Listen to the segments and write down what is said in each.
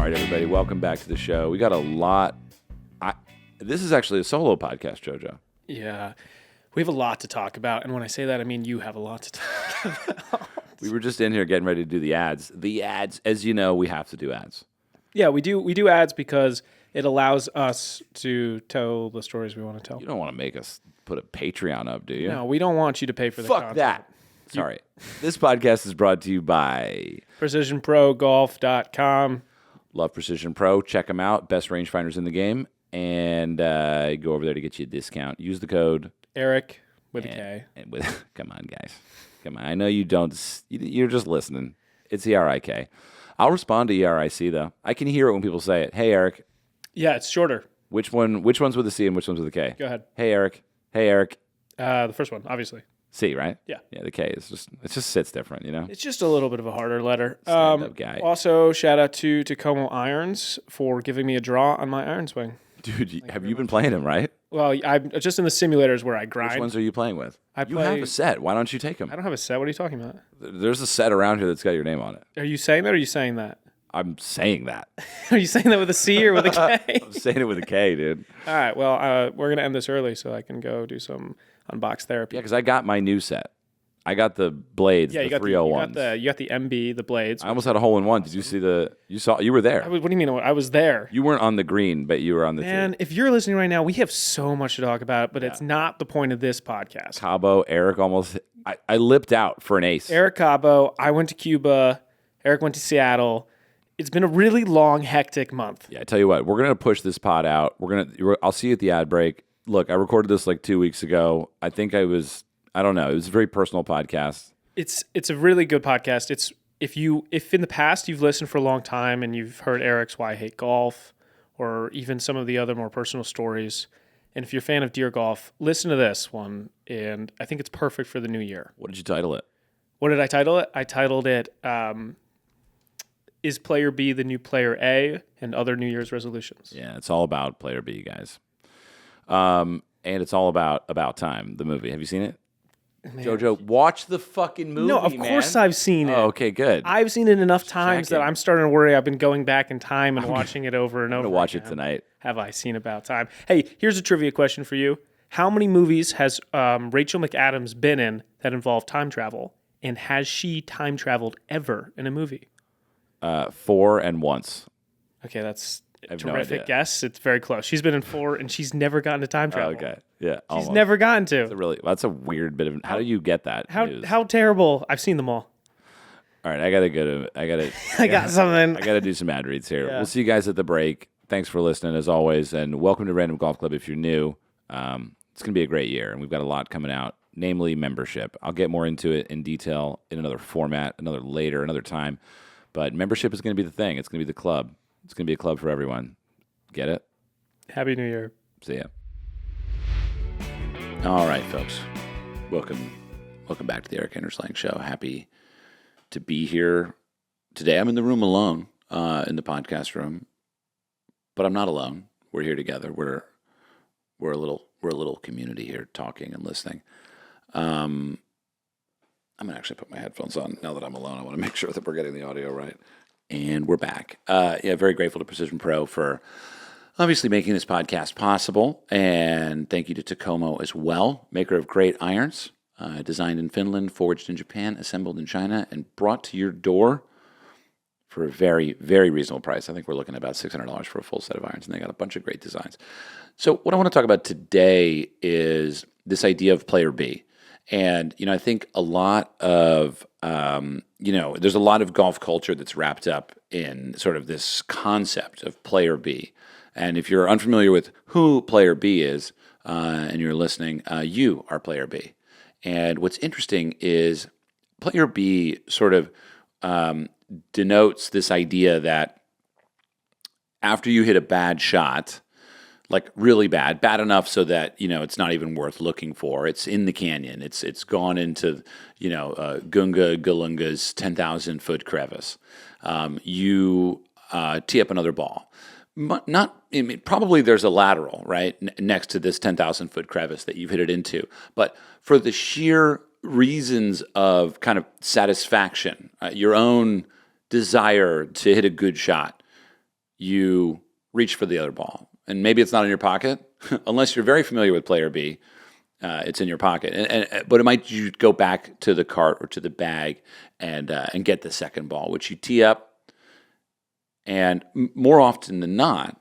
right, everybody, welcome back to the show. We got a lot. This is actually a solo podcast, JoJo. Yeah, we have a lot to talk about, and when I say that, I mean you have a lot to talk about. We were just in here getting ready to do the ads. The ads, as you know, we have to do ads. Yeah, we do ads because it allows us to tell the stories we want to tell. You don't want to make us put a Patreon up, do you? No, we don't want you to pay for the Fuck content. that. Sorry. This podcast is brought to you by PrecisionProGolf.com. Love Precision Pro. Check them out. Best rangefinders in the game. And go over there to get you a discount. Use the code Erik with a K. And with, come on, guys. Come on. I know you don't. You're just listening. It's ERIK. I'll respond to ERIC, though. I can hear it when people say it. Hey, Erik. Yeah, it's shorter. Which one's with a C and which one's with a K? Go ahead. Hey, Erik. Hey, Erik. The first one, obviously. C, right? Yeah. Yeah, the K is just sits different, you know? It's just a little bit of a harder letter. Stand-up guy. Also, shout out to Tacoma Irons for giving me a draw on my iron swing. Dude, have you been playing them, right? Well, I'm just in the simulators where I grind. Which ones are you playing with? You have a set. Why don't you take them? I don't have a set. What are you talking about? There's a set around here that's got your name on it. Are you saying that or are you saying that? I'm saying that. Are you saying that with a C or with a K? I'm saying it with a K, dude. All right. Well, we're going to end this early so I can go do some unbox therapy. Yeah, because I got my new set. I got the blades, the 301s. You got the MB, the blades. I almost had a hole in one. Did you see you were there. What do you mean? I was there. You weren't on the green, but you were on the tee. Man, if you're listening right now, we have so much to talk about, but it's not the point of this podcast. Cabo, Erik I lipped out for an ace. Erik Cabo, I went to Cuba. Erik went to Seattle. It's been a really long, hectic month. Yeah, I tell you what, we're gonna push this pod out. I'll see you at the ad break. Look, I recorded this like 2 weeks ago. I think I don't know. It was a very personal podcast. It's a really good podcast. It's if in the past you've listened for a long time and you've heard Erik's Why I Hate Golf or even some of the other more personal stories, and if you're a fan of Deer Golf, listen to this one, and I think it's perfect for the new year. What did you title it? What did I title it? I titled it Is Player B the New Player A and Other New Year's Resolutions. Yeah, it's all about Player B, guys. And it's all about Time, the movie. Have you seen it? Man. JoJo, watch the fucking movie, No, of course I've seen it. Oh, okay, good. I've seen it enough times that I'm starting to worry I've been going back in time and watching it over and over. I'm going to watch it tonight. Have I seen About Time? Hey, here's a trivia question for you. How many movies has Rachel McAdams been in that involve time travel? And has she time traveled ever in a movie? 4 and once. Okay, that's a no terrific idea. guess. It's very close. She's been in 4 and she's never gotten to time travel. Okay, yeah, She's almost. never gotten to. That's a weird bit of. How do you get that? news? How terrible. I've seen them all. All right, I gotta. I got something. I gotta do some ad reads here. Yeah. We'll see you guys at the break. Thanks for listening as always, and welcome to Random Golf Club. If you're new, it's gonna be a great year, and we've got a lot coming out. Namely, membership. I'll get more into it in detail in another format, another time. But membership is going to be the thing. It's going to be the club. It's going to be a club for everyone. Get it? Happy New Year. See ya. All right, folks. Welcome back to the Erik Henderslang Show. Happy to be here today. I'm in the room alone, in the podcast room, but I'm not alone. We're here together. We're a little community here, talking and listening. I'm going to actually put my headphones on now that I'm alone. I want to make sure that we're getting the audio right. And we're back. Very grateful to Precision Pro for obviously making this podcast possible. And thank you to Tacoma as well, maker of great irons, designed in Finland, forged in Japan, assembled in China, and brought to your door for a very, very reasonable price. I think we're looking at about $600 for a full set of irons, and they got a bunch of great designs. So what I want to talk about today is this idea of Player B. And, I think a lot of, there's a lot of golf culture that's wrapped up in sort of this concept of Player B. And if you're unfamiliar with who Player B is, and you're listening, you are Player B. And what's interesting is Player B sort of denotes this idea that after you hit a bad shot, like really bad enough so that, it's not even worth looking for. It's in the canyon. It's gone into, Gunga Galunga's 10,000-foot crevice. You tee up another ball. Probably there's a lateral, right, next to this 10,000-foot crevice that you've hit it into. But for the sheer reasons of kind of satisfaction, your own desire to hit a good shot, you reach for the other ball. And maybe it's not in your pocket, unless you're very familiar with player B. It's in your pocket, but it might you go back to the cart or to the bag and get the second ball, which you tee up, and more often than not,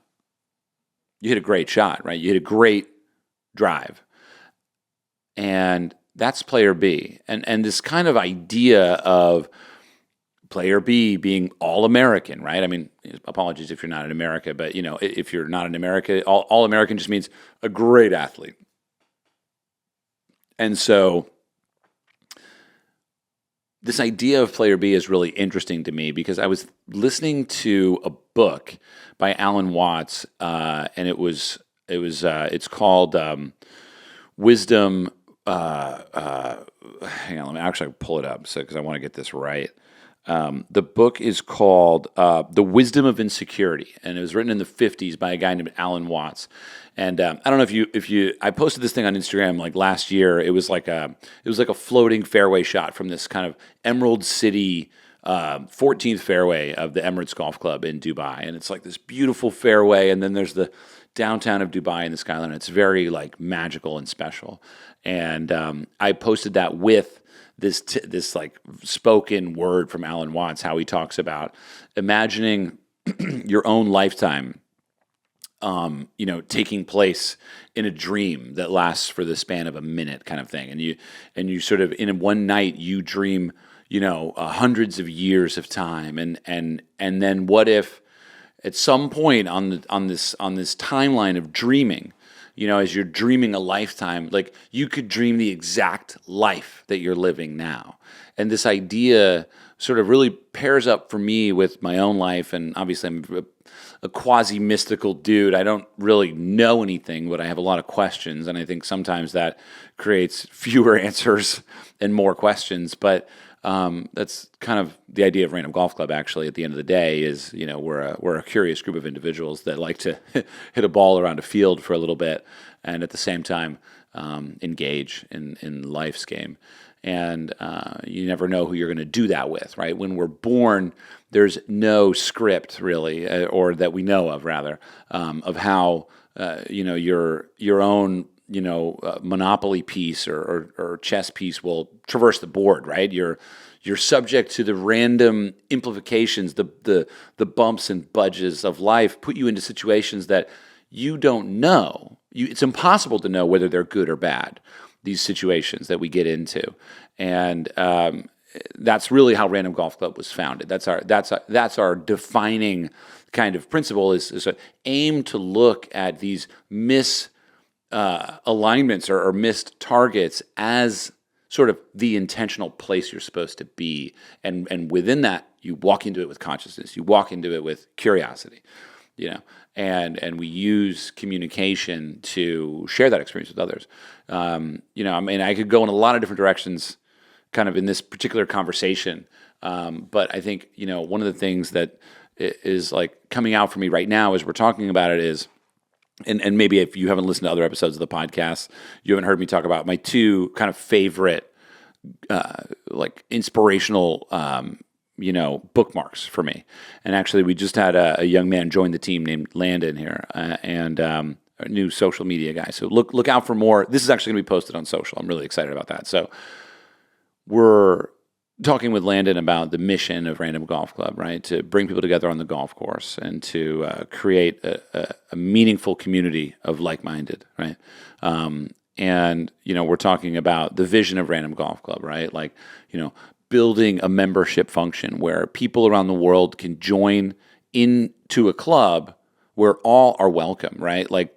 you hit a great shot, right? You hit a great drive, and that's player B, and this kind of idea of player B being all-American, right? I mean, apologies if you're not in America, but if you're not in America, all-American just means a great athlete. And so this idea of player B is really interesting to me because I was listening to a book by Alan Watts, and it's called Wisdom. Hang on, let me actually pull it up because I want to get this right. The book is called The Wisdom of Insecurity, and it was written in the 50s by a guy named Alan Watts. And I don't know if you I posted this thing on Instagram like last year. It was like a floating fairway shot from this kind of Emerald City 14th fairway of the Emirates Golf Club in Dubai, and it's like this beautiful fairway, and then there's the downtown of Dubai in the skyline. It's very like magical and special. And I posted that with this like spoken word from Alan Watts, how he talks about imagining your own lifetime, taking place in a dream that lasts for the span of a minute, kind of thing, and you sort of in one night you dream, hundreds of years of time, and then what if at some point on this timeline of dreaming, as you're dreaming a lifetime, like you could dream the exact life that you're living now. And this idea sort of really pairs up for me with my own life. And obviously I'm a quasi-mystical dude. I don't really know anything, but I have a lot of questions. And I think sometimes that creates fewer answers and more questions. But that's kind of the idea of Random Golf Club, actually, at the end of the day, is, we're a curious group of individuals that like to hit a ball around a field for a little bit and at the same time engage in life's game. And you never know who you're going to do that with, right? When we're born, there's no script, really, or that we know of, rather, of how, your own monopoly piece or chess piece will traverse the board, right? You're subject to the random implications, the bumps and budges of life put you into situations that you don't know. It's impossible to know whether they're good or bad, these situations that we get into. And that's really how Random Golf Club was founded. That's our defining kind of principle is to aim to look at these alignments or missed targets as sort of the intentional place you're supposed to be, and within that you walk into it with consciousness, you walk into it with curiosity, and we use communication to share that experience with others. I could go in a lot of different directions kind of in this particular conversation, but I think one of the things that is like coming out for me right now as we're talking about it is, and maybe if you haven't listened to other episodes of the podcast, you haven't heard me talk about my two kind of favorite, like inspirational, bookmarks for me. And actually, we just had a young man join the team named Landon here, and a new social media guy. So look out for more. This is actually going to be posted on social. I'm really excited about that. So we're talking with Landon about the mission of Random Golf Club, right? To bring people together on the golf course and to create a meaningful community of like-minded, right? And we're talking about the vision of Random Golf Club, right? Like, building a membership function where people around the world can join into a club where all are welcome, right? Like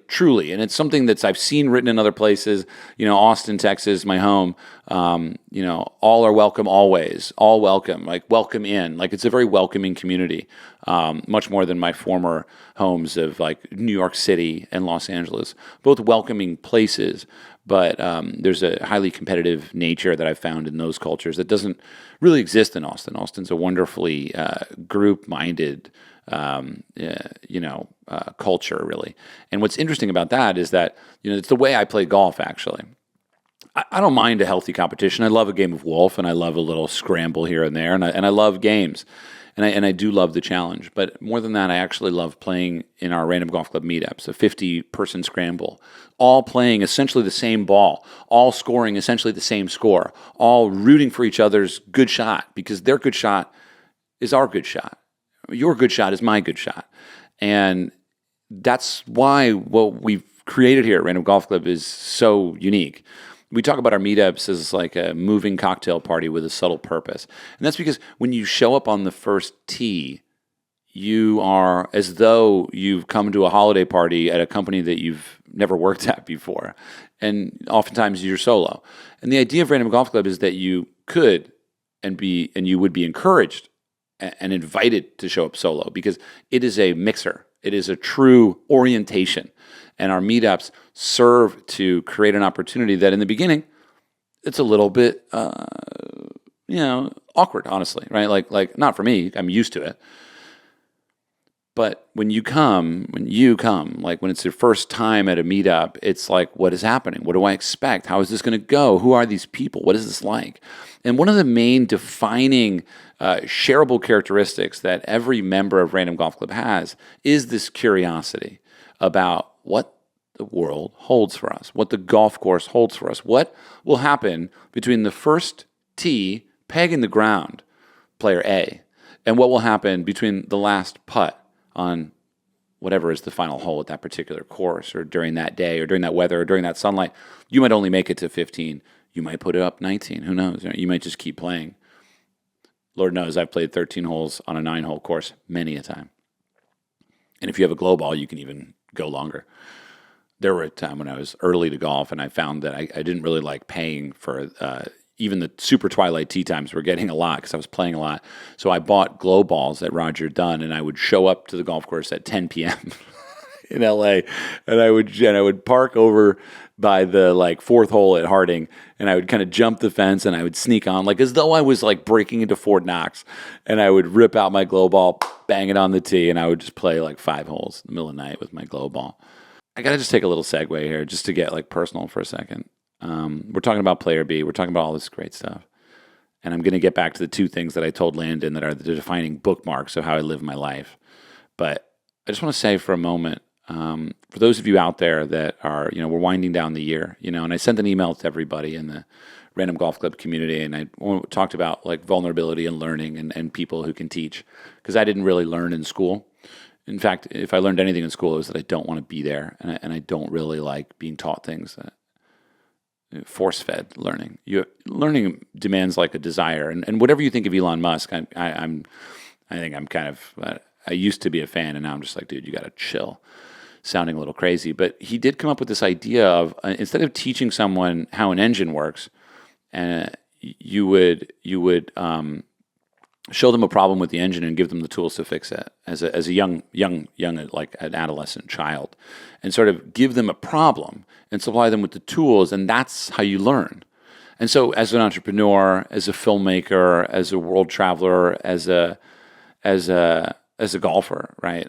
truly. And it's something I've seen written in other places, Austin, Texas, my home, all are welcome always, all welcome, like welcome in. Like it's a very welcoming community, much more than my former homes of like New York City and Los Angeles, both welcoming places. But there's a highly competitive nature that I've found in those cultures that doesn't really exist in Austin. Austin's a wonderfully group-minded culture, really. And what's interesting about that is that, it's the way I play golf, actually. I don't mind a healthy competition. I love a game of Wolf, and I love a little scramble here and there, and I love games. and I do love the challenge. But more than that, I actually love playing in our Random Golf Club meetups, a 50-person scramble, all playing essentially the same ball, all scoring essentially the same score, all rooting for each other's good shot because their good shot is our good shot. Your good shot is my good shot. And that's why what we've created here at Random Golf Club is so unique. We talk about our meetups as like a moving cocktail party with a subtle purpose. And that's because when you show up on the first tee, you are as though you've come to a holiday party at a company that you've never worked at before. And oftentimes you're solo. And the idea of Random Golf Club is that you could and you would be encouraged and invited to show up solo because it is a mixer. It is a true orientation. And our meetups serve to create an opportunity that in the beginning, it's a little bit, awkward, honestly, right? Like not for me, I'm used to it. But when you come, like when it's your first time at a meetup, it's like, what is happening? What do I expect? How is this going to go? Who are these people? What is this like? And one of the main defining shareable characteristics that every member of Random Golf Club has is this curiosity about what the world holds for us, what the golf course holds for us, what will happen between the first tee, peg in the ground, player A, and what will happen between the last putt on whatever is the final hole at that particular course or during that day or during that weather or during that sunlight. You might only make it to 15. You might put it up 19. Who knows? You might just keep playing. Lord knows I've played 13 holes on a 9-hole course many a time. And if you have a glow ball, you can even go longer. There were a time when I was early to golf and I found that I didn't really like paying for even the super twilight tee times were getting a lot because I was playing a lot. So I bought glow balls at Roger Dunn, and I would show up to the golf course at 10 p.m. in LA, and I would park over by the fourth hole at Harding, and I would kind of jump the fence, and I would sneak on as though I was breaking into Fort Knox, and I would rip out my glow ball, bang it on the tee, and I would just play 5 holes in the middle of the night with my glow ball. I got to just take a little segue here just to get personal for a second. We're talking about Player B. We're talking about all this great stuff. And I'm going to get back to the 2 things that I told Landon that are the defining bookmarks of how I live my life. But I just want to say for a moment, for those of you out there that are, we're winding down the year, and I sent an email to everybody in the Random Golf Club community, and I talked about vulnerability and learning and people who can teach, because I didn't really learn in school. In fact, if I learned anything in school, it was that I don't want to be there, and I don't really like being taught things that force-fed learning. Learning demands a desire, and whatever you think of Elon Musk, I think I'm kind of. I used to be a fan, and now I'm just dude, you got to chill. Sounding a little crazy, but he did come up with this idea of instead of teaching someone how an engine works, you would show them a problem with the engine and give them the tools to fix it as a young an adolescent child, and sort of give them a problem and supply them with the tools, and that's how you learn. And so as an entrepreneur, as a filmmaker, as a world traveler, as a golfer, right?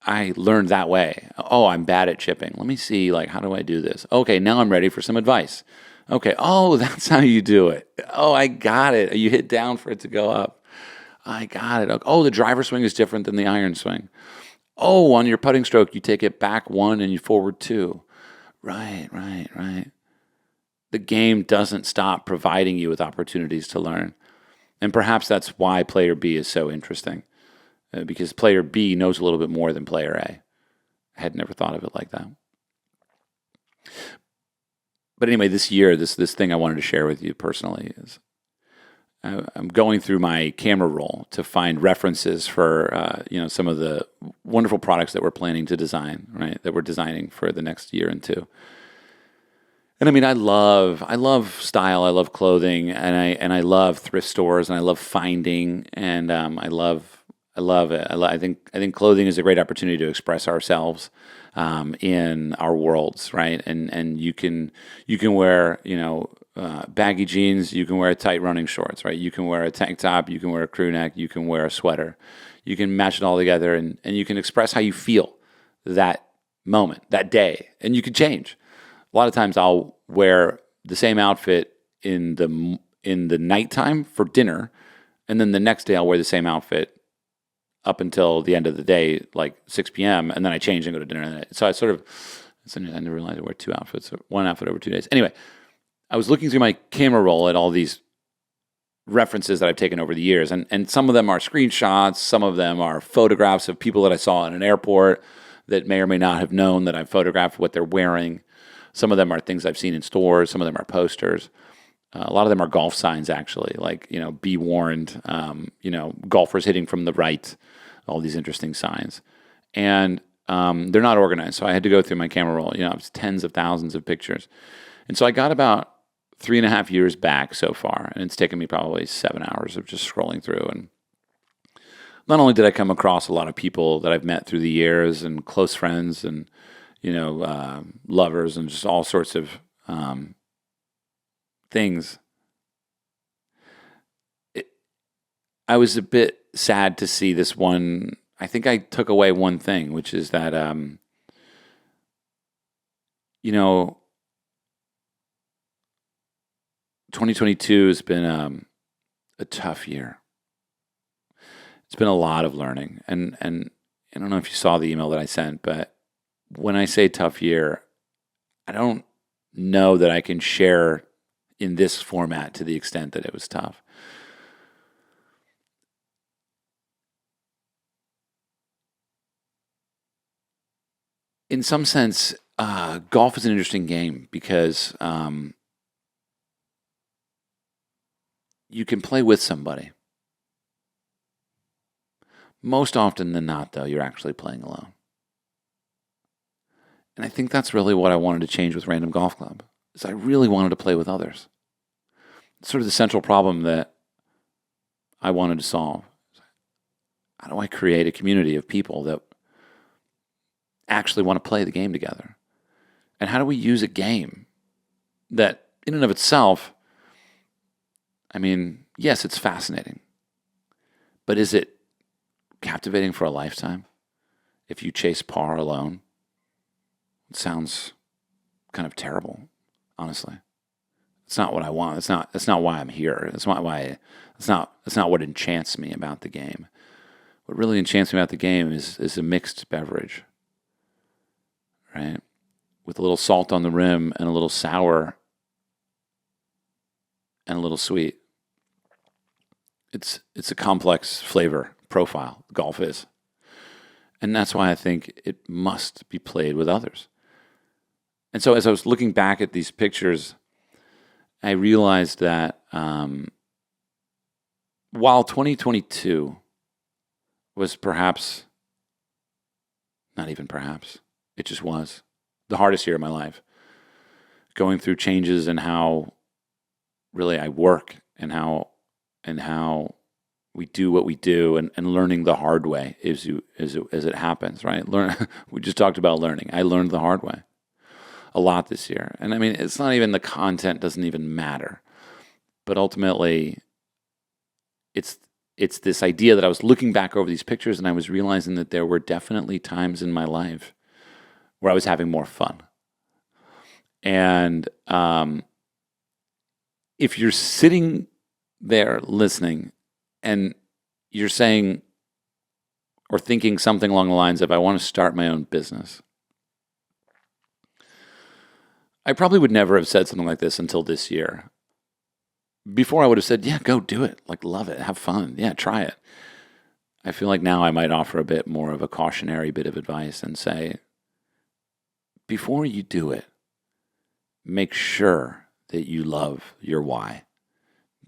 I learned that way. Oh, I'm bad at chipping. Let me see, how do I do this? Okay, now I'm ready for some advice. Okay, oh, that's how you do it. Oh, I got it. You hit down for it to go up. I got it. Oh, the driver swing is different than the iron swing. Oh, on your putting stroke, you take it back 1 and you forward 2. Right. The game doesn't stop providing you with opportunities to learn. And perhaps that's why Player B is so interesting, because Player B knows a little bit more than Player A. I had never thought of it like that. But anyway, this year, this thing I wanted to share with you personally is I'm going through my camera roll to find references for some of the wonderful products that we're planning to design, right? That we're designing for the next year and 2. And I mean, I love style, I love clothing, and I love thrift stores, and I love finding, and I love it. I think clothing is a great opportunity to express ourselves in our worlds, right? And you can wear baggy jeans, you can wear tight running shorts, right? You can wear a tank top, you can wear a crew neck, you can wear a sweater, you can match it all together, and you can express how you feel that moment, that day, and you can change. A lot of times I'll wear the same outfit in the nighttime for dinner, And then the next day I'll wear the same outfit up until the end of the day, like 6 p.m., and then I change and go to dinner. So I didn't realize I wear two outfits, or one outfit over 2 days. Anyway, I was looking through my camera roll at all these references that I've taken over the years, and some of them are screenshots, some of them are photographs of people that I saw in an airport that may or may not have known that I photographed what they're wearing. Some of them are things I've seen in stores, some of them are posters. A lot of them are golf signs, actually, like, be warned, golfers hitting from the right, all these interesting signs. And they're not organized, so I had to go through my camera roll. It was tens of thousands of pictures. And so I got about 3.5 years back so far, and it's taken me probably 7 hours of just scrolling through. And not only did I come across a lot of people that I've met through the years and close friends and, lovers and just all sorts of things, I was a bit sad to see this one. I think I took away one thing, which is that, 2022 has been a tough year. It's been a lot of learning. And I don't know if you saw the email that I sent, but when I say tough year, I don't know that I can share in this format to the extent that it was tough. In some sense, golf is an interesting game because you can play with somebody. Most often than not, though, you're actually playing alone. And I think that's really what I wanted to change with Random Golf Club, is I really wanted to play with others. It's sort of the central problem that I wanted to solve. How do I create a community of people that actually want to play the game together? And how do we use a game that, in and of itself, yes, it's fascinating, but is it captivating for a lifetime? If you chase par alone, it sounds kind of terrible, honestly. It's not what I want. That's not why I'm here. It's not what enchants me about the game. What really enchants me about the game is a mixed beverage, right? With a little salt on the rim and a little sour and a little sweet. It's a complex flavor profile, golf is. And that's why I think it must be played with others. And so as I was looking back at these pictures, I realized that while 2022 was perhaps, not even perhaps, it just was the hardest year of my life, going through changes in how really I work and how we do what we do, and learning the hard way as it happens, right? We just talked about learning. I learned the hard way a lot this year. And it's not even the content doesn't even matter. But ultimately, it's this idea that I was looking back over these pictures and I was realizing that there were definitely times in my life where I was having more fun. And if you're sitting there listening and you're saying or thinking something along the lines of, I want to start my own business, I probably would never have said something like this until this year. Before I would have said, yeah, go do it. Like, love it. Have fun. Yeah, try it. I feel like now I might offer a bit more of a cautionary bit of advice and say, before you do it, make sure that you love your why.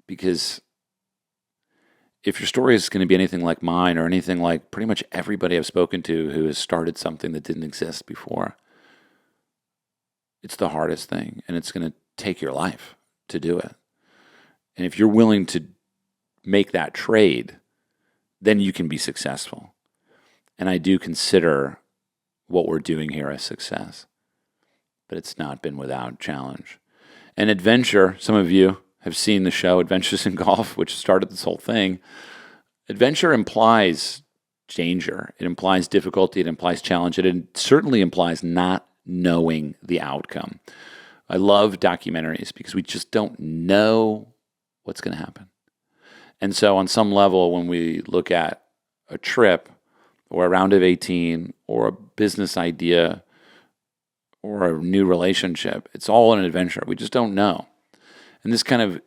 Because if your story is going to be anything like mine or anything like pretty much everybody I've spoken to who has started something that didn't exist before, it's the hardest thing, and it's going to take your life to do it. And if you're willing to make that trade, then you can be successful. And I do consider what we're doing here a success, but it's not been without challenge. And adventure, some of you have seen the show Adventures in Golf, which started this whole thing. Adventure implies danger. It implies difficulty. It implies challenge. It certainly implies not knowing the outcome. I love documentaries because we just don't know what's going to happen. And so on some level, when we look at a trip or a round of 18 or a business idea or a new relationship, it's all an adventure. We just don't know. And this kind of,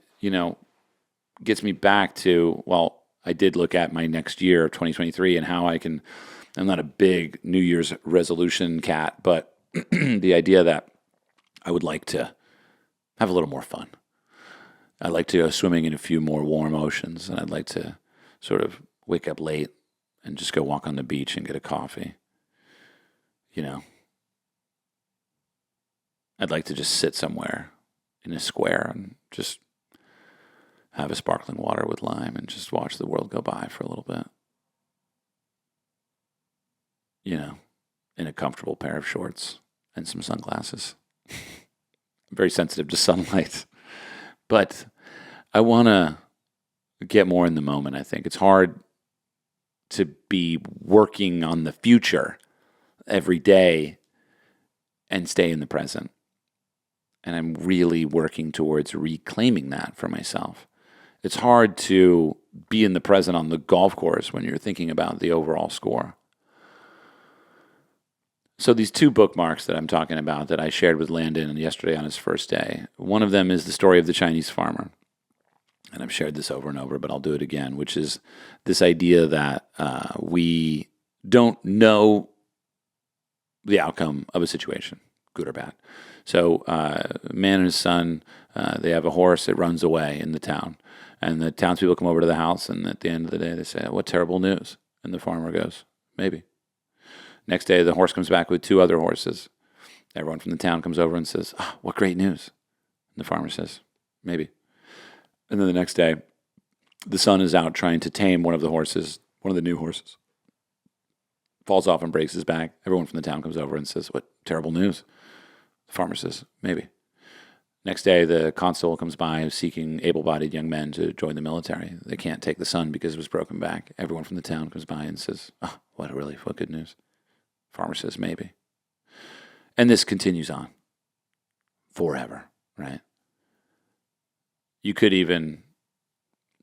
gets me back to, well, I did look at my next year of 2023 and how I'm not a big New Year's resolution cat, but the idea that I would like to have a little more fun. I'd like to go swimming in a few more warm oceans, and I'd like to sort of wake up late and just go walk on the beach and get a coffee. I'd like to just sit somewhere in a square and just have a sparkling water with lime and just watch the world go by for a little bit. In a comfortable pair of shorts and some sunglasses. I'm very sensitive to sunlight. But I want to get more in the moment, I think. It's hard to be working on the future every day and stay in the present. And I'm really working towards reclaiming that for myself. It's hard to be in the present on the golf course when you're thinking about the overall score. So these two bookmarks that I'm talking about that I shared with Landon yesterday on his first day, one of them is the story of the Chinese farmer. And I've shared this over and over, but I'll do it again, which is this idea that we don't know the outcome of a situation, good or bad. So a man and his son, they have a horse that runs away in the town. And the townspeople come over to the house, and at the end of the day, they say, "What terrible news." And the farmer goes, "Maybe." Next day, the horse comes back with two other horses. Everyone from the town comes over and says, "Oh, what great news." And the farmer says, "Maybe." And then the next day, the son is out trying to tame one of the horses, one of the new horses. Falls off and breaks his back. Everyone from the town comes over and says, "What terrible news." The farmer says, "Maybe." Next day, the constable comes by seeking able-bodied young men to join the military. They can't take the son because of his broken back. Everyone from the town comes by and says, "Oh, what a relief, what good news." Farmer says, "Maybe." And this continues on forever, right? You could even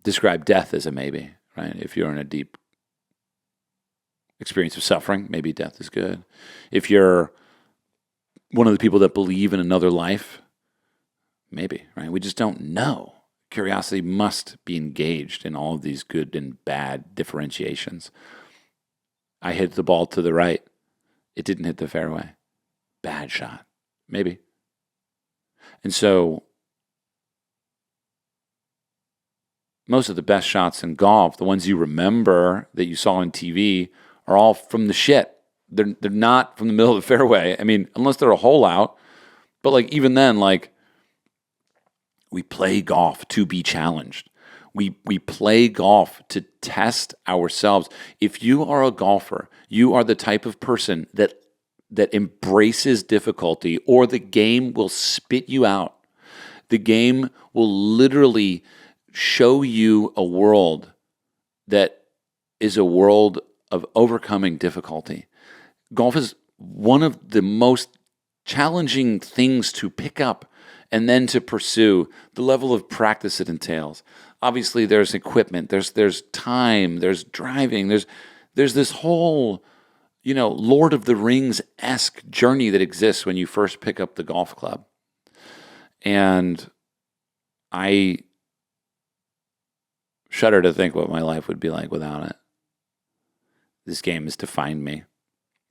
describe death as a maybe, right? If you're in a deep experience of suffering, maybe death is good. If you're one of the people that believe in another life, maybe, right? We just don't know. Curiosity must be engaged in all of these good and bad differentiations. I hit the ball to the right. It didn't hit the fairway. Bad shot. Maybe. And so most of the best shots in golf, the ones you remember that you saw on TV, are all from the shit. They're not from the middle of the fairway. I mean, unless they're a hole out. But even then, we play golf to be challenged. We play golf to test ourselves. If you are a golfer, you are the type of person that embraces difficulty, or the game will spit you out. The game will literally show you a world that is a world of overcoming difficulty. Golf is one of the most challenging things to pick up and then to pursue. The level of practice it entails. Obviously, there's equipment, there's time, there's driving, there's this whole, Lord of the Rings-esque journey that exists when you first pick up the golf club. And I shudder to think what my life would be like without it. This game has defined me.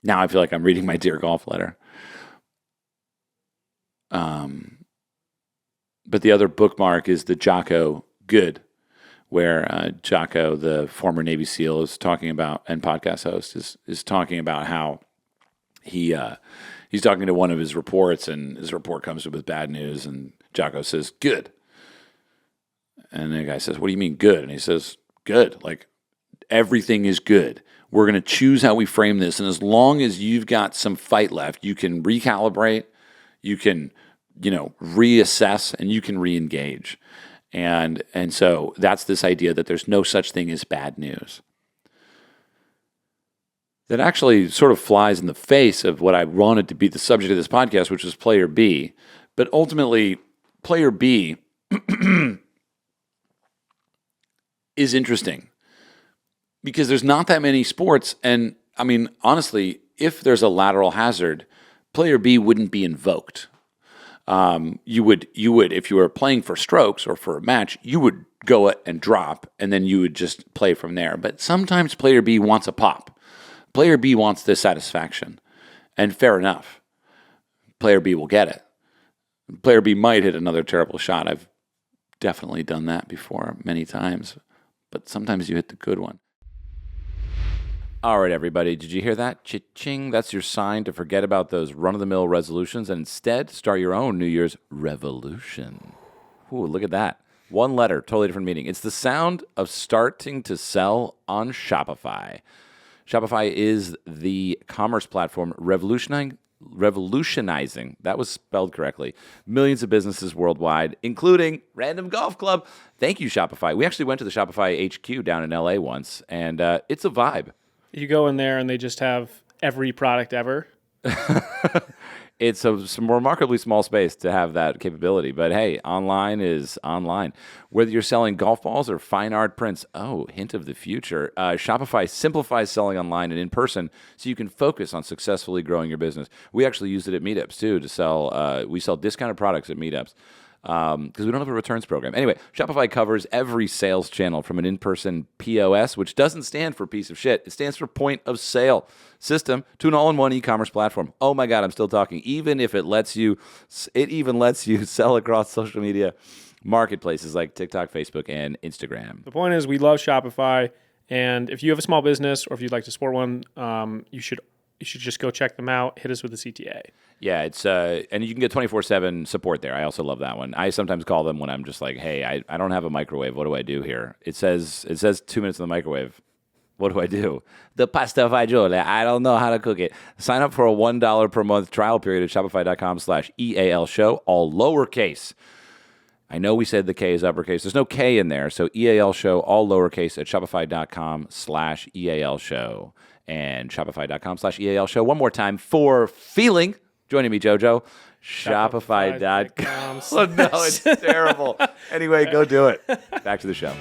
Now I feel like I'm reading my Dear Golf letter. But the other bookmark is the Jocko Good, where Jocko, the former Navy SEAL, is talking about, and podcast host, is talking about how he's talking to one of his reports, and his report comes with bad news, and Jocko says, "Good." And the guy says, "What do you mean good?" And he says, "Good. Everything is good. We're going to choose how we frame this, and as long as you've got some fight left, you can recalibrate, you can reassess, and you can re-engage." And so that's this idea that there's no such thing as bad news. That actually sort of flies in the face of what I wanted to be the subject of this podcast, which was player B. But ultimately, player B is interesting because there's not that many sports. And I mean, honestly, if there's a lateral hazard, player B wouldn't be invoked. You would, if you were playing for strokes or for a match, you would go and drop, and then you would just play from there. But sometimes player B wants a pop. Player B wants this satisfaction, and fair enough. Player B will get it. Player B might hit another terrible shot. I've definitely done that before many times, but sometimes you hit the good one. All right, everybody, did you hear that? Cha-ching. That's your sign to forget about those run-of-the-mill resolutions and instead start your own New Year's revolution. Ooh, look at that. One letter, totally different meaning. It's the sound of starting to sell on Shopify. Shopify is the commerce platform revolutionizing, that was spelled correctly, millions of businesses worldwide, including Random Golf Club. Thank you, Shopify. We actually went to the Shopify HQ down in LA once, and it's a vibe. You go in there and they just have every product ever. It's some remarkably small space to have that capability. But hey, online is online. Whether you're selling golf balls or fine art prints, hint of the future, Shopify simplifies selling online and in person so you can focus on successfully growing your business. We actually used it at meetups too to sell. We sell discounted products at meetups. Because we don't have a returns program. Anyway, Shopify covers every sales channel from an in-person POS, which doesn't stand for piece of shit. It stands for point of sale system, to an all-in-one e-commerce platform. Oh my God, I'm still talking. Even if it even lets you sell across social media marketplaces like TikTok, Facebook, and Instagram. The point is, we love Shopify, and if you have a small business or if you'd like to support one, you should just go check them out. Hit us with the CTA. Yeah, it's and you can get 24/7 support there. I also love that one. I sometimes call them when I'm just like, hey, I don't have a microwave. What do I do here? It says 2 minutes in the microwave. What do I do? The pasta fagioli. I don't know how to cook it. Sign up for a $1 per month trial period at shopify.com/EAL Show, all lowercase. I know we said the K is uppercase. There's no K in there. So EAL Show, all lowercase at shopify.com/EAL Show. And shopify.com/EAL Show. One more time for feeling. Joining me, JoJo. Shopify.com. Oh, no, it's terrible. Anyway, go do it. Back to the show.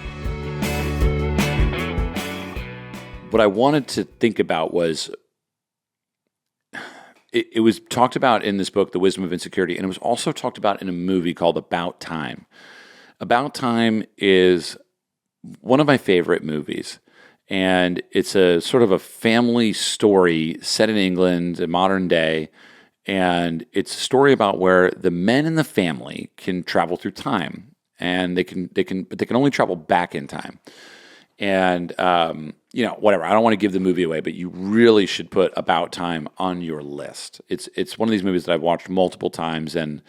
What I wanted to think about was, it was talked about in this book, The Wisdom of Insecurity, and it was also talked about in a movie called About Time. About Time is one of my favorite movies. And it's a sort of a family story set in England in modern day. And it's a story about where the men in the family can travel through time, and they can only travel back in time. And whatever. I don't want to give the movie away, but you really should put About Time on your list. It's one of these movies that I've watched multiple times, and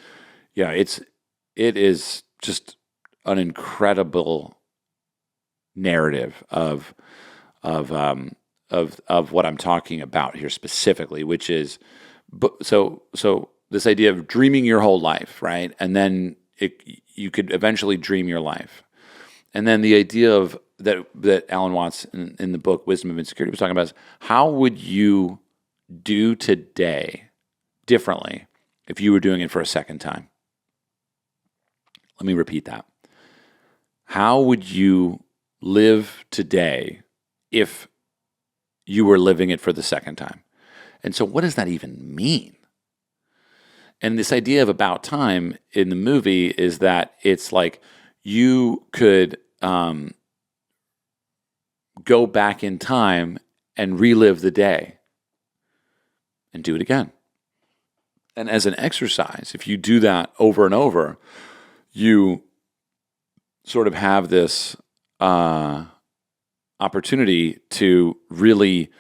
it is just an incredible narrative of what I'm talking about here specifically, which is. So this idea of dreaming your whole life, right? And then you could eventually dream your life. And then the idea of that Alan Watts in the book Wisdom of Insecurity was talking about is, how would you do today differently if you were doing it for a second time? Let me repeat that. How would you live today if you were living it for the second time? And so what does that even mean? And this idea of About Time in the movie is that it's like you could go back in time and relive the day and do it again. And as an exercise, if you do that over and over, you sort of have this opportunity to really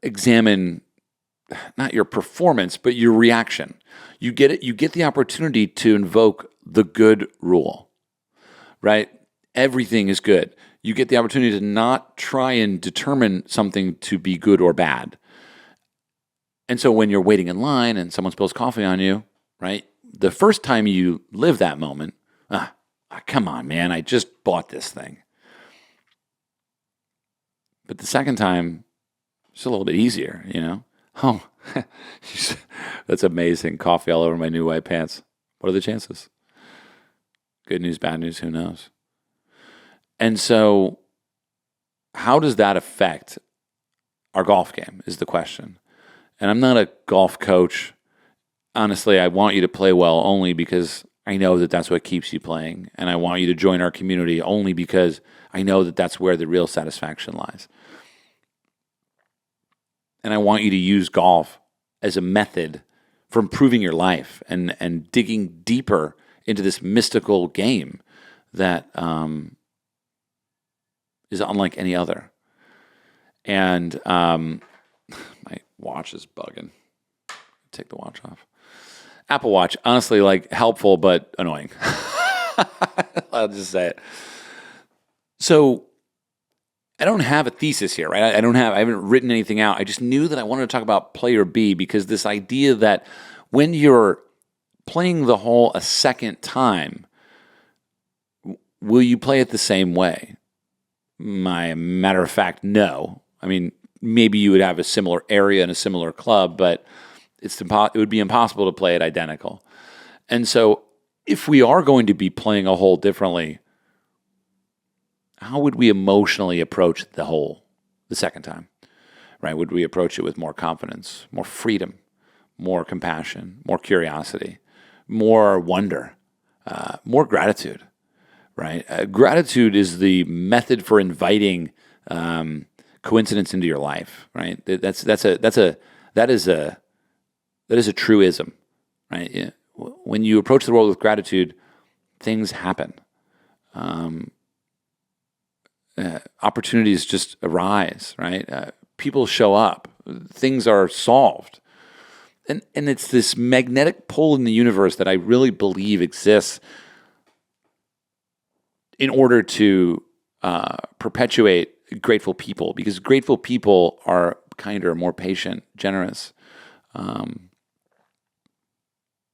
examine not your performance, but your reaction. You get it. You get the opportunity to invoke the good rule, right? Everything is good. You get the opportunity to not try and determine something to be good or bad. And so when you're waiting in line and someone spills coffee on you, right? The first time you live that moment, come on, man, I just bought this thing. But the second time, it's a little bit easier, Oh, that's amazing. Coffee all over my new white pants. What are the chances? Good news, bad news, who knows? And so how does that affect our golf game is the question. And I'm not a golf coach. Honestly, I want you to play well only because I know that that's what keeps you playing. And I want you to join our community only because I know that that's where the real satisfaction lies. And I want you to use golf as a method for improving your life and digging deeper into this mystical game that is unlike any other. And my watch is bugging. Take the watch off. Apple Watch, honestly, like helpful but annoying. I'll just say it. So I don't have a thesis here, right? I haven't written anything out. I just knew that I wanted to talk about player B because this idea that when you're playing the hole a second time, will you play it the same way? Matter of fact, no. I mean, maybe you would have a similar area and a similar club, but it would be impossible to play it identical. And so if we are going to be playing a hole differently, how would we emotionally approach the hole the second time? Right? Would we approach it with more confidence, more freedom, more compassion, more curiosity, more wonder, more gratitude? Right? Gratitude is the method for inviting coincidence into your life. Right? That is a truism. Right? Yeah. When you approach the world with gratitude, things happen. Opportunities just arise. Right? People show up. Things are solved. And it's this magnetic pull in the universe that I really believe exists in order to perpetuate grateful people, because grateful people are kinder, more patient, generous. And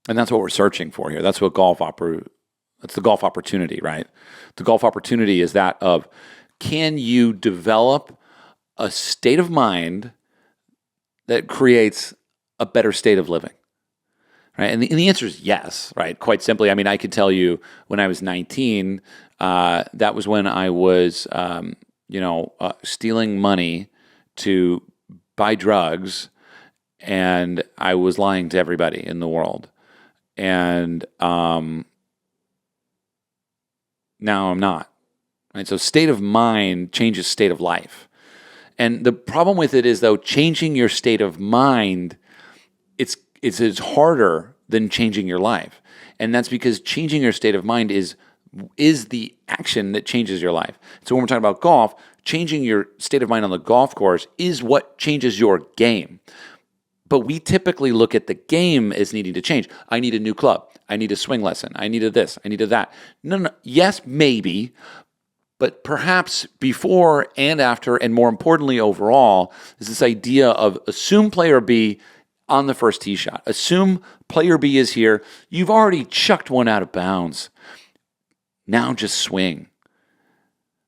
that's what we're searching for here. That's what that's the golf opportunity, right? The golf opportunity is that of, can you develop a state of mind that creates a better state of living? Right? And the answer is yes, right? Quite simply. I mean, I could tell you when I was 19, that was when I was, stealing money to buy drugs, and I was lying to everybody in the world. And now I'm not. Right? So state of mind changes state of life. And the problem with it is, though, changing your state of mind, it's harder than changing your life. And that's because changing your state of mind is the action that changes your life. So when we're talking about golf, changing your state of mind on the golf course is what changes your game. But we typically look at the game as needing to change. I need a new club. I need a swing lesson. I needed this. I needed that. No. Yes, maybe. But perhaps before and after, and more importantly overall, is this idea of assume player B on the first tee shot. Assume player B is here. You've already chucked one out of bounds. Now just swing.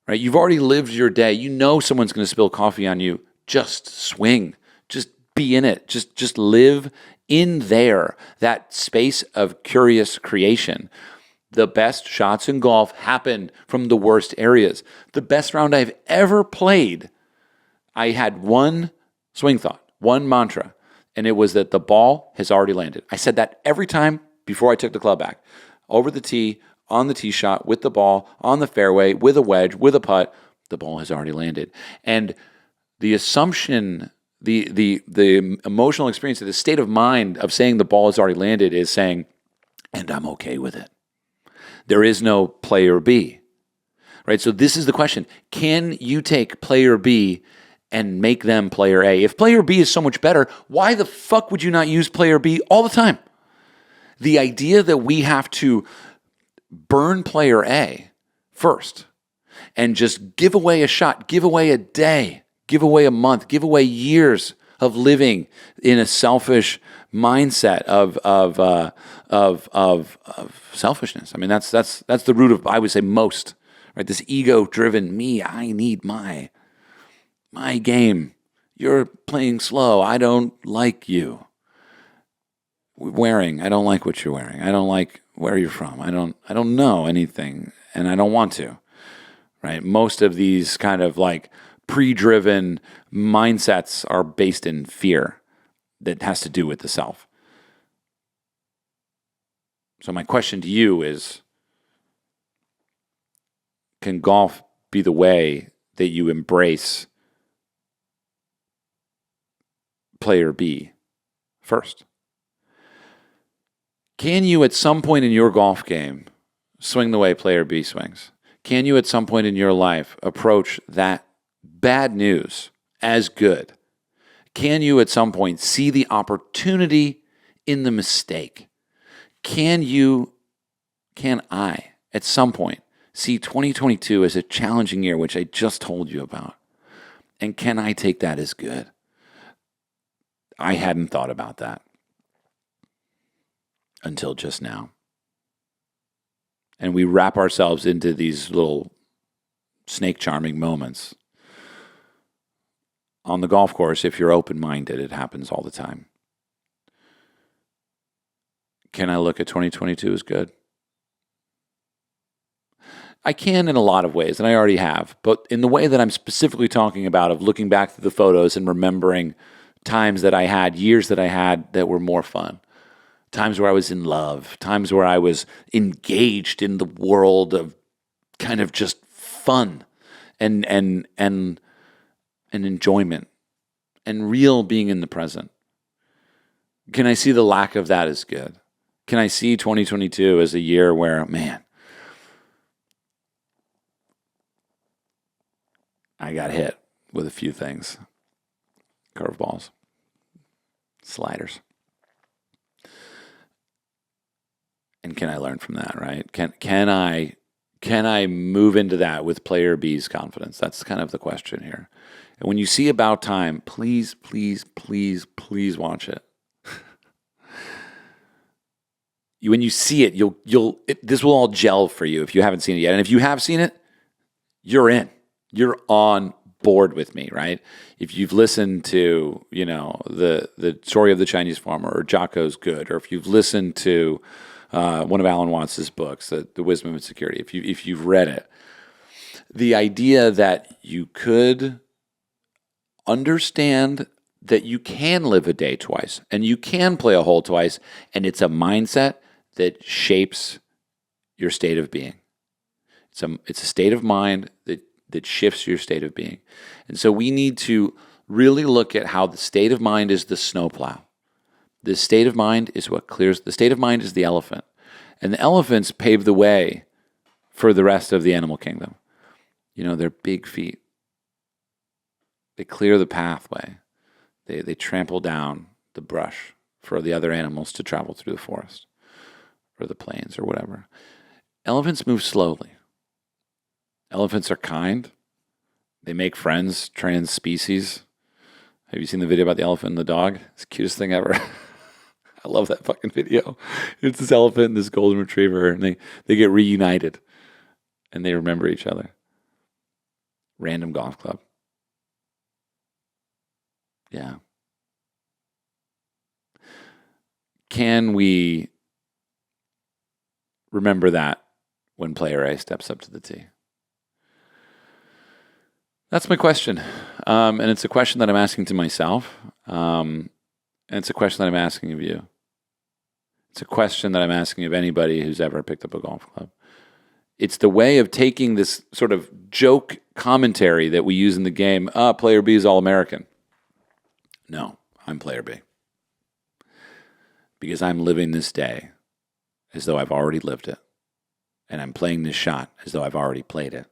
Right? You've already lived your day. You know someone's going to spill coffee on you. Just swing. Just be in it. Just live in there, that space of curious creation. The best shots in golf happen from the worst areas. The best round I've ever played, I had one swing thought, one mantra, and it was that the ball has already landed. I said that every time before I took the club back. Over the tee, on the tee shot, with the ball, on the fairway, with a wedge, with a putt, the ball has already landed. And the assumption, the emotional experience, the state of mind of saying the ball has already landed is saying, and I'm okay with it. There is no player B, right? So this is the question. Can you take player B and make them player A? If player B is so much better, why the fuck would you not use player B all the time? The idea that we have to burn player A first and just give away a shot, give away a day, give away a month, give away years of living in a selfish mindset of selfishness. I mean, that's the root of, I would say, most, right? This ego-driven me. I need my game. You're playing slow. I don't like you. I don't like what you're wearing. I don't like where you're from. I don't know anything, and I don't want to, right? Most of these kind of like pre-driven mindsets are based in fear that has to do with the self. So my question to you is, can golf be the way that you embrace player B first? Can you at some point in your golf game swing the way player B swings? Can you at some point in your life approach that bad news as good? Can you at some point see the opportunity in the mistake? Can I at some point see 2022 as a challenging year, which I just told you about? And can I take that as good? I hadn't thought about that until just now. And we wrap ourselves into these little snake charming moments. On the golf course, if you're open-minded, it happens all the time. Can I look at 2022 as good? I can in a lot of ways, and I already have. But in the way that I'm specifically talking about, of looking back through the photos and remembering times that I had, years that I had that were more fun, times where I was in love, times where I was engaged in the world of kind of just fun and enjoyment and real being in the present. Can I see the lack of that as good? Can I see 2022 as a year where, man, I got hit with a few things. Curveballs, sliders. And can I learn from that, right? Can I move into that with player B's confidence? That's kind of the question here. And when you see About Time, please, please, please, please watch it. When you see it, this will all gel for you if you haven't seen it yet. And if you have seen it, you're in. You're on board with me, right? If you've listened to, the story of the Chinese farmer or Jocko's Good, or if you've listened to one of Alan Watts' books, The Wisdom of Security, if you've read it, the idea that you could understand that you can live a day twice and you can play a hole twice, and it's a mindset that shapes your state of being. It's a state of mind that shifts your state of being. And so we need to really look at how the state of mind is the snowplow. The state of mind is what clears. The state of mind is the elephant. And the elephants pave the way for the rest of the animal kingdom. Their big feet. They clear the pathway. They trample down the brush for the other animals to travel through the forest or the plains or whatever. Elephants move slowly. Elephants are kind. They make friends, trans species. Have you seen the video about the elephant and the dog? It's the cutest thing ever. I love that fucking video. It's this elephant and this golden retriever, and they get reunited, and they remember each other. Random golf club. Yeah. Can we remember that when player A steps up to the tee? That's my question. And it's a question that I'm asking to myself. And it's a question that I'm asking of you. It's a question that I'm asking of anybody who's ever picked up a golf club. It's the way of taking this sort of joke commentary that we use in the game. Player B is All-American. No, I'm player B. Because I'm living this day as though I've already lived it. And I'm playing this shot as though I've already played it.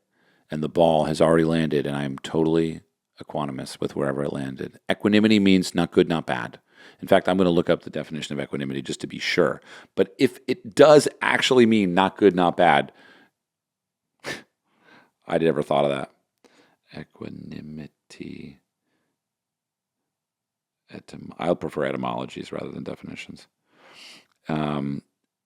And the ball has already landed, and I'm totally equanimous with wherever it landed. Equanimity means not good, not bad. In fact, I'm going to look up the definition of equanimity just to be sure. But if it does actually mean not good, not bad, I'd never thought of that. Equanimity. I'll prefer etymologies rather than definitions.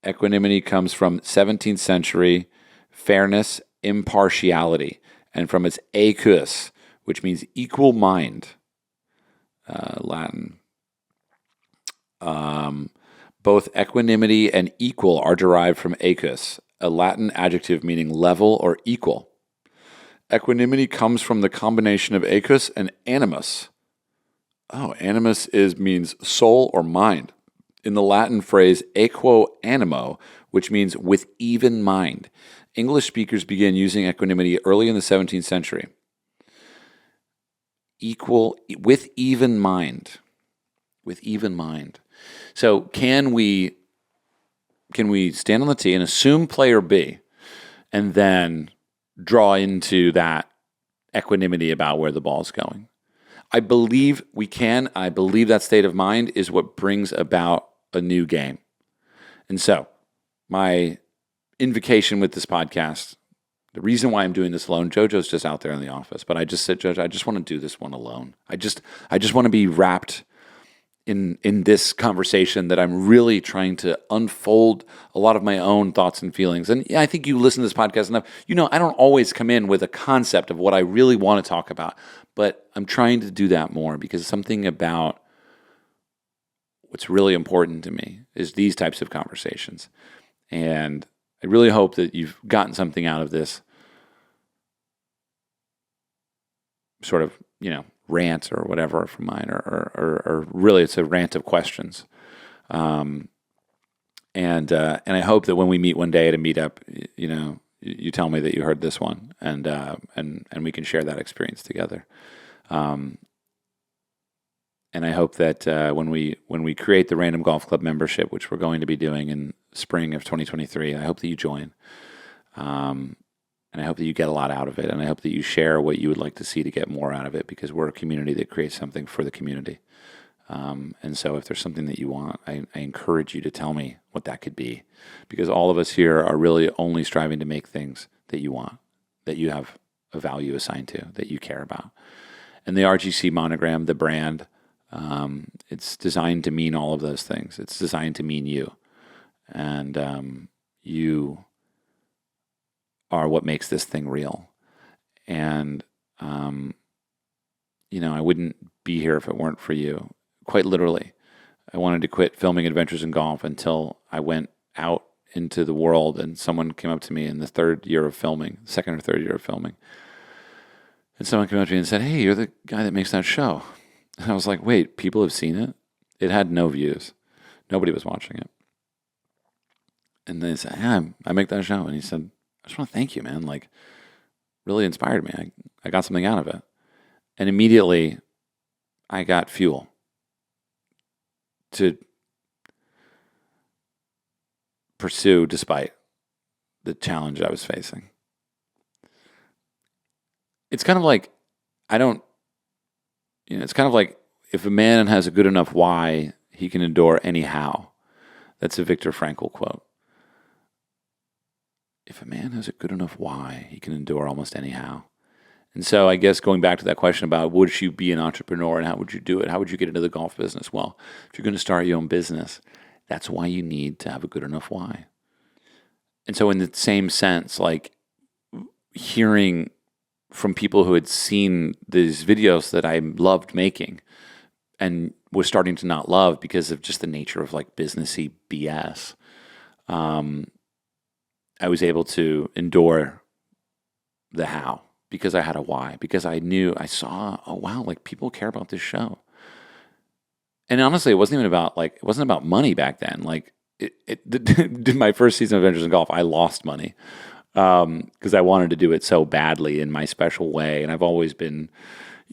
Equanimity comes from 17th century fairness, impartiality, and from its equus, which means equal mind, Latin. Both equanimity and equal are derived from equus, a Latin adjective meaning level or equal. Equanimity comes from the combination of equus and animus. Oh, animus means soul or mind. In the Latin phrase equo animo, which means with even mind. English speakers began using equanimity early in the 17th century. Equal, with even mind. With even mind. So can we stand on the tee and assume player B and then draw into that equanimity about where the ball's going? I believe we can. I believe that state of mind is what brings about a new game. And so my invocation with this podcast, the reason why I'm doing this alone, JoJo's just out there in the office, but I just said, JoJo, I just want to do this one alone. I just want to be wrapped in this conversation that I'm really trying to unfold a lot of my own thoughts and feelings. And yeah, I think you listen to this podcast enough. You know, I don't always come in with a concept of what I really want to talk about, but I'm trying to do that more because something about what's really important to me is these types of conversations. And I really hope that you've gotten something out of this sort of, rant or whatever from mine, or really it's a rant of questions. And I hope that when we meet one day at a meetup, you tell me that you heard this one, and we can share that experience together. And I hope that when we create the Random Golf Club membership, which we're going to be doing in spring of 2023, I hope that you join. And I hope that you get a lot out of it. And I hope that you share what you would like to see to get more out of it, because we're a community that creates something for the community. And so if there's something that you want, I encourage you to tell me what that could be, because all of us here are really only striving to make things that you want, that you have a value assigned to, that you care about. And the RGC monogram, the brand, it's designed to mean all of those things. It's designed to mean you. And you are what makes this thing real. And, I wouldn't be here if it weren't for you. Quite literally. I wanted to quit filming adventures in golf until I went out into the world and someone came up to me in the second or third year of filming. And someone came up to me and said, "Hey, you're the guy that makes that show." And I was like, wait, people have seen it? It had no views. Nobody was watching it. And they said, "Yeah, I make that show." And he said, "I just want to thank you, man. Like, really inspired me. I got something out of it." And immediately, I got fuel to pursue despite the challenge I was facing. It's kind of like, it's kind of like if a man has a good enough why, he can endure anyhow. That's a Viktor Frankl quote. If a man has a good enough why, he can endure almost anyhow. And so I guess going back to that question about would you be an entrepreneur and how would you do it? How would you get into the golf business? Well, if you're going to start your own business, that's why you need to have a good enough why. And so in the same sense, like hearing from people who had seen these videos that I loved making and was starting to not love because of just the nature of like businessy BS, I was able to endure the how because I had a why, because I saw, oh wow, like people care about this show. And honestly, it wasn't about money back then. Like my first season of Adventures in Golf, I lost money because I wanted to do it so badly in my special way. And I've always been,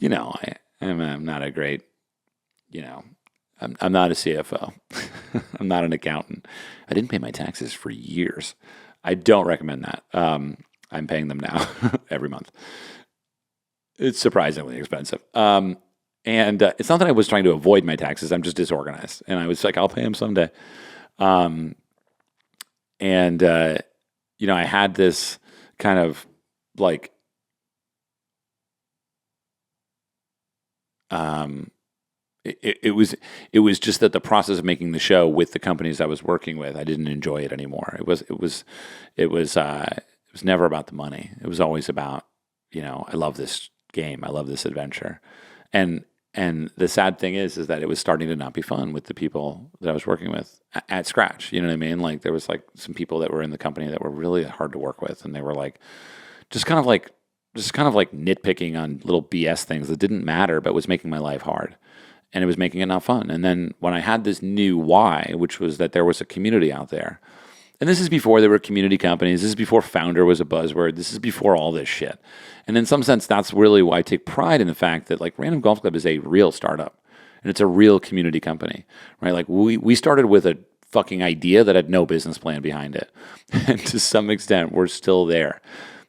I'm not a great, I'm not a CFO. I'm not an accountant. I didn't pay my taxes for years. I don't recommend that. I'm paying them now every month. It's surprisingly expensive. And it's not that I was trying to avoid my taxes. I'm just disorganized. And I was like, I'll pay them someday. I had this kind of like, it was just that the process of making the show with the companies I was working with, I didn't enjoy it anymore. It was never about the money. It was always about, I love this game. I love this adventure. And And the sad thing is that it was starting to not be fun with the people that I was working with at Scratch. You know what I mean? Like there was like some people that were in the company that were really hard to work with, and they were like, just kind of like nitpicking on little BS things that didn't matter, but was making my life hard, and it was making it not fun. And then when I had this new why, which was that there was a community out there, and this is before there were community companies. This is before founder was a buzzword. This is before all this shit. And in some sense, that's really why I take pride in the fact that like Random Golf Club is a real startup and it's a real community company, right? Like we started with a fucking idea that had no business plan behind it. And to some extent, we're still there.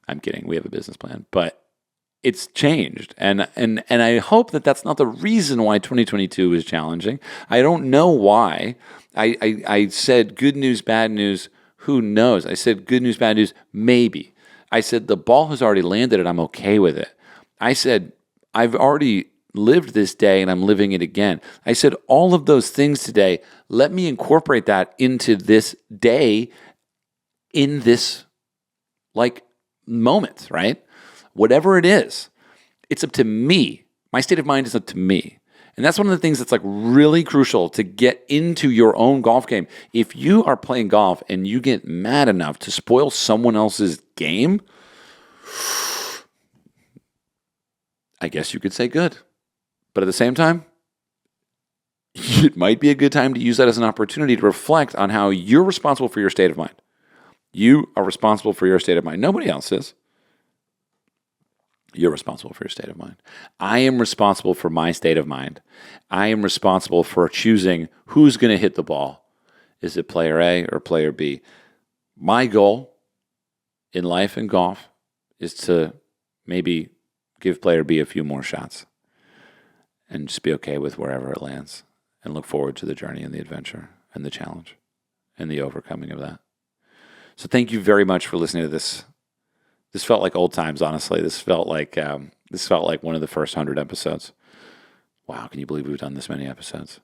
I'm kidding. We have a business plan, but it's changed. And I hope that that's not the reason why 2022 is challenging. I don't know why. I said good news, bad news. Who knows? I said good news, bad news, maybe. I said the ball has already landed and I'm okay with it. I said I've already lived this day and I'm living it again. I said all of those things today. Let me incorporate that into this day in this like moment, right? Whatever it is, it's up to me. My state of mind is up to me. And that's one of the things that's like really crucial to get into your own golf game. If you are playing golf and you get mad enough to spoil someone else's game, I guess you could say good. But at the same time, it might be a good time to use that as an opportunity to reflect on how you're responsible for your state of mind. You are responsible for your state of mind. Nobody else is. You're responsible for your state of mind. I am responsible for my state of mind. I am responsible for choosing who's going to hit the ball. Is it player A or player B? My goal in life and golf is to maybe give player B a few more shots and just be okay with wherever it lands and look forward to the journey and the adventure and the challenge and the overcoming of that. So thank you very much for listening to this. This felt like old times, honestly. This felt like one of the first 100 episodes. Wow, can you believe we've done this many episodes?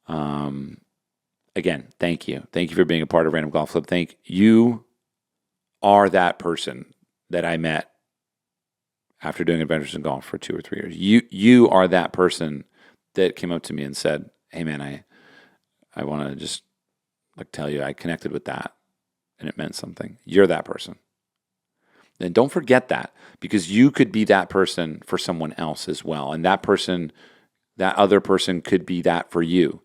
Again, thank you. Thank you for being a part of Random Golf Club. You are that person that I met after doing Adventures in Golf for 2 or 3 years. You are that person that came up to me and said, "Hey man, I want to just like tell you I connected with that and it meant something." You're that person. And don't forget that, because you could be that person for someone else as well. And that person, that other person could be that for you.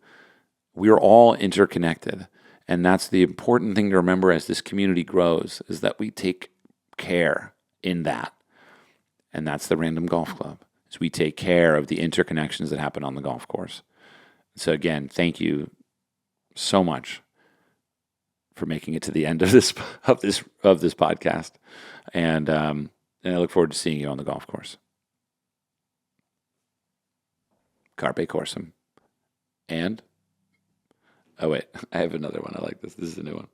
We're all interconnected. And that's the important thing to remember as this community grows, is that we take care in that. And that's the Random Golf Club, is we take care of the interconnections that happen on the golf course. So again, thank you so much for making it to the end of this podcast, and I look forward to seeing you on the golf course. Carpe Corsum, and oh wait, I have another one. I like this. This is a new one.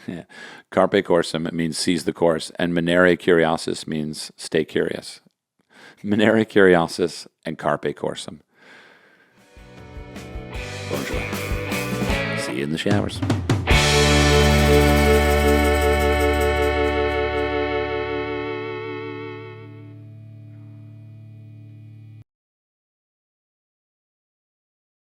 Yeah. Carpe Corsum, it means seize the course, and Manere Curiosus means stay curious. Manere Curiosus and Carpe Corsum. Bonjour. See you in the showers.